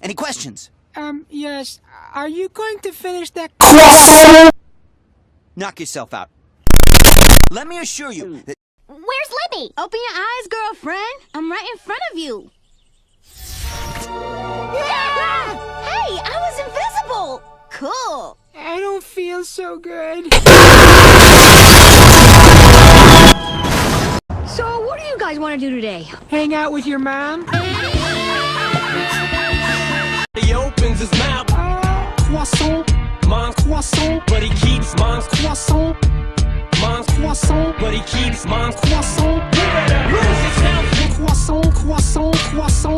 Any questions? Yes. Are you going to finish that? Knock yourself out. Let me assure you that... Where's Libby? Open your eyes, girlfriend. I'm right in front of you. Hey, I was invisible. Cool. I don't feel so good. So, what do you guys want to do today? Hang out with your mom? He opens his mouth. Croissant, mon croissant, but he keeps mon croissant. Mon croissant, but he keeps mon croissant. You better lose yourself. Croissant, croissant, croissant.